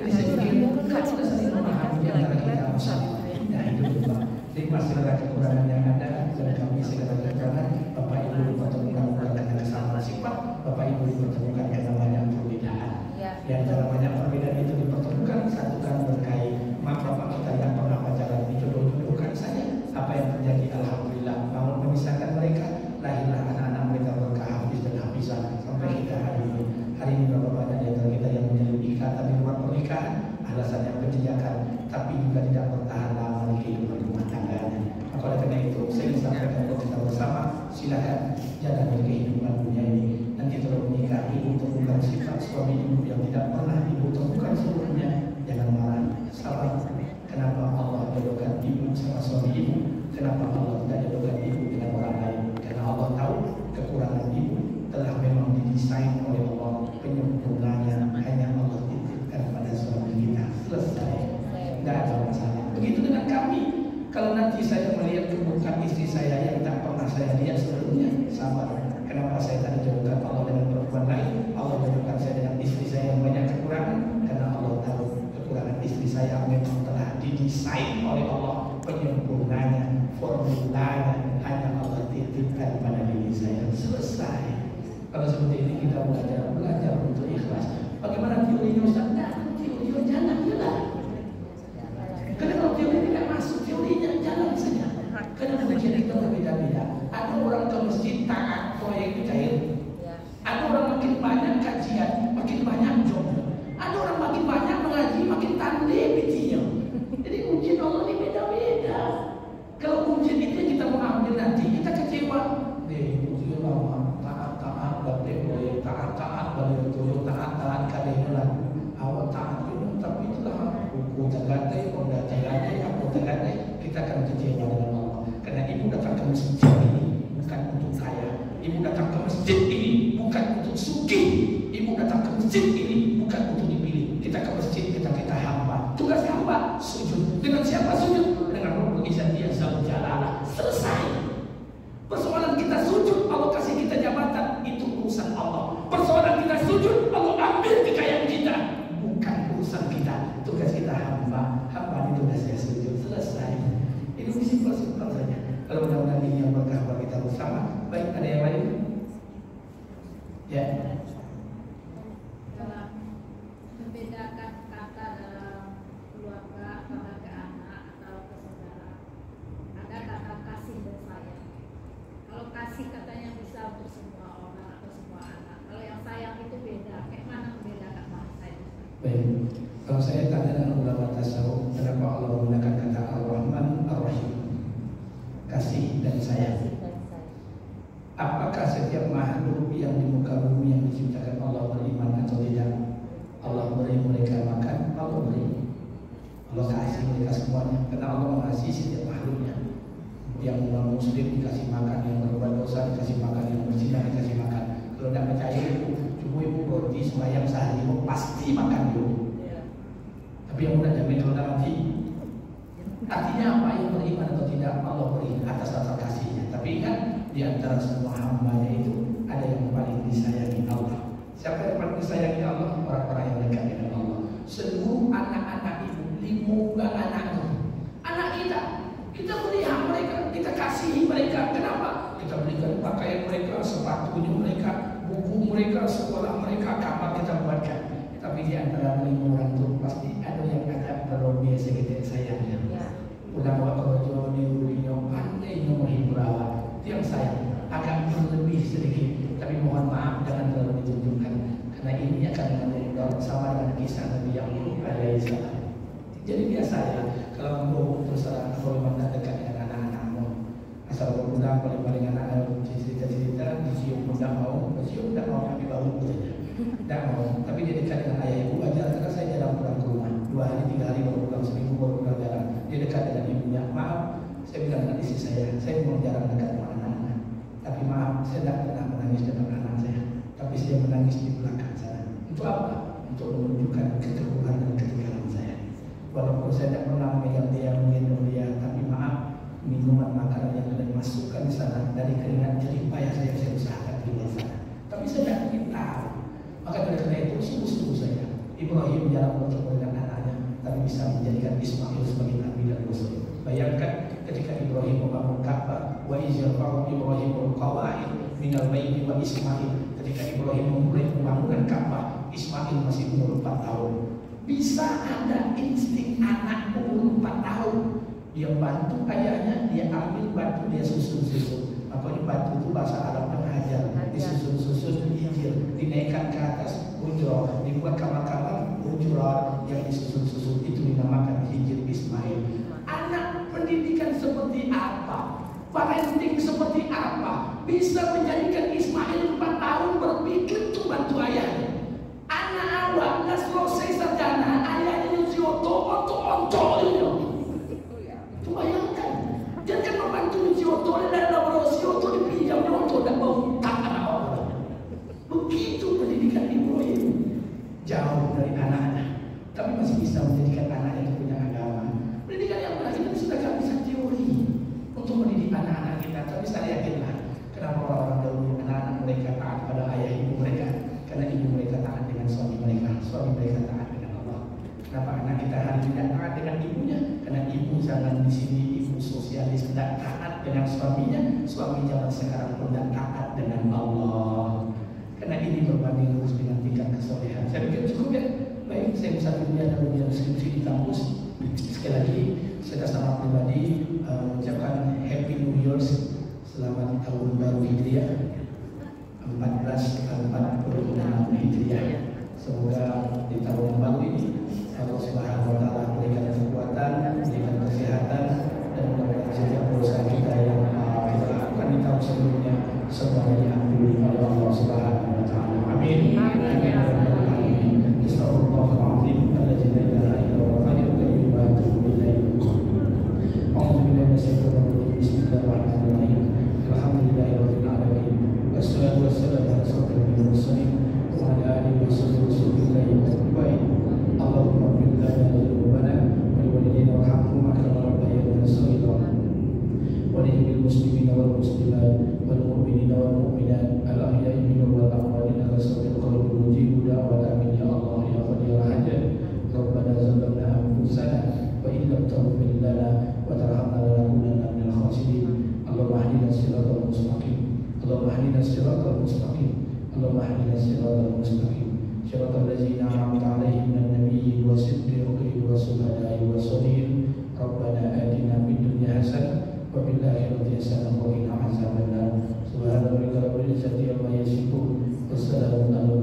Jadi saya pikir kalau sudah saling memahami antara kita bersama, nah itu juga. Jadi masih ada kekurangan yang ada dan kami segera kekurangan. Bapak Ibu dipertemukan bukan karena kesamaan sifat, Bapak Ibu dipertemukan karena banyak perbedaan. Di antara banyak perbedaan itu dipertemukan, satukan berkait. Maka Bapak kita yang pernah pacaran dijodoh-jodohkan saja. Apa yang terjadi alhamdulillah mau memisahkan mereka, lahirlah anak-anak mereka berkahafis dan hafizan sampai kita hari ini. Hari ini berapa banyak di antara kita yang menjalin ikatan di luar pernikahan, alasannya penjajakan, tapi juga tidak bertahan lama di kehidupan rumah tangganya. Maka oleh karena itu saya ingin sampaikan kepada kita bersama, silakan jaga kehidupan dunia ini. Nanti kalau menikah, ibu temukan sifat suami ibu yang tidak pernah ibu temukan sebelumnya, jangan marah, sabar. Kenapa Allah jodohkan ibu sama suami ibu? Kenapa Allah tidak jodohkan ibu dengan orang lain? Karena Allah tahu kekurangan ibu telah memang didesain oleh Allah, penyempurnanya hanya Allah titipkan pada suami kita. Selesai, tidak ada masalah. Begitu dengan kami. Kalau nanti saya melihat keburukan istri saya yang tak pernah saya lihat sebelumnya, sabar. Kenapa saya tak dijodohkan Allah dengan perempuan lain? Allah jodohkan saya dengan istri saya yang banyak kekurangan. Karena Allah tahu kekurangan istri saya memang telah didesain oleh Allah, penyempurnanya, formulanya hanya Allah titipkan pada diri saya. Selesai. Kalau seperti ini kita belajar untuk ikhlas. Bagaimana teorinya Ustaz? Nah, teorinya jangan jelas. Karena kalau teori tidak masuk, teorinya jalan saja. Karena ujian itu berbeda-beda. Ada orang ke masjid taat proyek cair. Ada orang makin banyak kajian, makin banyak job. Ada orang makin banyak mengaji, makin tandai bitinya. Jadi ujian Allah ini beda-beda. Kalau ujian itu kita mau ambil nanti, kita kecewa. Ujian Allah taat-taat, boleh taat-taat, boleh tujuh taat-taat kadang-kadang. Awak taat itu, tapi itulah buku tergadai, benda tergadai, apa tergadai, kita akan kecewa dengan Allah. Karena ibu datang ke masjid ini bukan untuk kaya, ibu datang ke masjid ini bukan untuk sugih, ibu datang ke masjid ini bukan untuk dipilih. Kita ke masjid, kita hamba. Tugas hamba sujud. Dengan siapa sujud? Dengan Rabbul Izzati Azza wa Jalla. Selesai. Persoalan kita sujud, Allah kasih kita jabatan, itu urusan Allah. Persoalan kita sujud, Allah ambil kekayaan kita, bukan urusan kita. Tugas kita hamba, hamba itu tugas saya sujud. Selesai. Ini simpel-simpel saja. Kalau mudah-mudahan ini yang berkah bagi kita bersama. Baik, ada yang lain? Ya. Dalam membedakan kata dalam keluarga, kata ke anak atau ke saudara, ada kata kasih dan sayang. Kalau kasih katanya bisa untuk semua orang atau semua anak. Kalau yang sayang itu beda. Kayak mana membedakan bahasa itu? Baik. Kalau saya tanya dengan ulama tasawuf, kenapa Allah menggunakan kata Ar-Rahman Ar-Rahim, kasih dan sayang? Apakah semuanya, karena Allah mengasihi setiap makhluknya. Yang non muslim dikasih makan, yang berbuat dosa dikasih makan, yang berzina dikasih makan. Kalau tidak percaya ibu roti sembahyang sehari ibu pasti makan dulu. Tapi yang udah jamin kalau nanti artinya apa, yang beriman atau tidak Allah beri atas dasar kasihnya. Tapi ingat, di antara semua hambanya itu ada yang paling disayangi Allah. Siapa yang paling disayangi Allah? Orang-orang yang dekat dengan Allah. Seluruh anak-anak ibu, 5 anak itu, anak kita melihat mereka, kita kasihi mereka. Kenapa? Kita belikan pakaian mereka, sepatunya mereka, buku mereka, sekolah mereka, kamar kita buatkan. Tapi di antara 5 orang itu pasti ada yang agak berlebih sedikit sayangnya. Ulama kalau di dunia pandai menghibur awak, yang sayang agak berlebih sedikit. Tapi mohon maaf jangan terlalu ditunjukkan, karena ini akan mengundang sama dengan kisah Nabi Yakub alaihissalam. Jadi biasa ya, kalau mau terserah kalau memang tak dekat dengan anak-anakmu, asal berundang paling-paling anak-anak cerita-cerita, dicium pun tak mau, dicium tak mau, kami bau saja, tak mau. Tapi dia dekat dengan ayah ibu aja, karena saya jarang pulang ke rumah, 2 hari 3 hari baru pulang, seminggu baru pulang jarang. Dia dekat dengan ibunya, maaf, saya bilang dengan istri saya memang jarang dekat dengan anak-anak. Tapi maaf, saya tidak pernah menangis depan anak saya, tapi saya menangis di belakang sana. Untuk apa? Untuk menunjukkan keteguhan dan ketegaran saya. Walaupun saya tidak pernah memegang dia, menggendong dia, tapi maaf, minuman makanan yang sudah dimasukkan di sana dari keringat jerih payah saya usahakan di luar sana. Tapi saya tidak ingin tahu. Maka karena itu sungguh-sungguh saya Ibrahim jarang bertemu dengan anaknya, tapi bisa menjadikan Ismail sebagai nabi dan rasul. Bayangkan ketika Ibrahim membangun Ka'bah, wa izarfa'u Ibrahim al-qawaid minal baiti wa Ismail. Ketika Ibrahim memulai pembangunan Ka'bah, Ismail masih umur 4 tahun. Bisa ada insting anak umur 4 tahun. Dia bantu ayahnya, dia ambil batu, dia susun-susun. Makanya batu itu bahasa Arab hajar, disusun-susun, hijir, dinaikkan ke atas, ujrah, dibuat kamar-kamar, ujrah yang disusun-susun, itu dinamakan hijir Ismail. Anak pendidikan seperti apa? Parenting seperti apa? Bisa menjadikan Ismail 4 tahun berpikir untuk bantu ayahnya. Anak awak nggak selesai sarjana, ayahnya nyuci onto itu. Itu bayangkan, dia kan membantu nyuci onto dan laborasi onto dipinjam onto dan mau tak anak orang. Begitu pendidikan Ibrahim, jauh dari anak-anak, tapi masih bisa menjadikan anaknya itu punya agama. Pendidikan yang benar kita sudah gak bisa teori untuk mendidik anak-anak kita, tapi saya yakinlah kenapa orang-orang dahulu anak-anak mereka taat pada ayah ibu mereka, karena ibu mereka taat dengan suami mereka taat dengan Allah. Kenapa anak kita hari ini tidak taat dengan ibunya? Karena ibu zaman di sini ibu sosialis tidak taat dengan suaminya, suami zaman sekarang pun tidak taat dengan Allah. Karena ini berbanding lurus dengan tingkat kesolehan. Saya pikir cukup ya. Baik, saya bisa kuliah dan ujian skripsi di kampus. Sekali lagi, saya sama pribadi mengucapkan Happy New Year, selamat tahun baru Hijriah 1446 Hijriah. Semoga di tahun baru ini Allah Subhanahu wa Ta'ala berikan kekuatan, berikan kesehatan, dan mudah-mudahan setiap dosa kita yang kita lakukan di tahun sebelumnya semuanya diampuni oleh Allah Subhanahu wa Ta'ala. Amin. Amin. Bismillahirrahmanirrahim. Bismillahirrahmanirrahim. Alhamdulillahirabbil alamin. Wassalatu wassalamu ala asyrofil mursalin wa ala alihi wasahbihi ajmain. Allahumma ighfir lana dzunubana wa liwalidayna warhamhuma kama rabbayana shaghira. Wa lil muslimina wal muslimat wal mu'minina wal mu'minat al ahya'i minhum wal amwat innaka sami'ul qarib mujibud da'wat amin ya Allah ya qadir hajat. Rabbana zalamna anfusana wa in lam taghfir lana wa tarhamna lanakunanna minal khasirin. Allahumma hdina siratal mustaqim. Allahumma hdina siratal mustaqim. Allahumma hdina siratal mustaqim. Siratal ladzina an'amta 'alaihim minan nabiyyin was-siddiqin was-syuhada'i was-shalihin. Rabbana atina fid dunya hasanah wa fil akhirati hasanah wa qina adzabannar. Subhana rabbika rabbil izzati amma yasifun. Wassalamun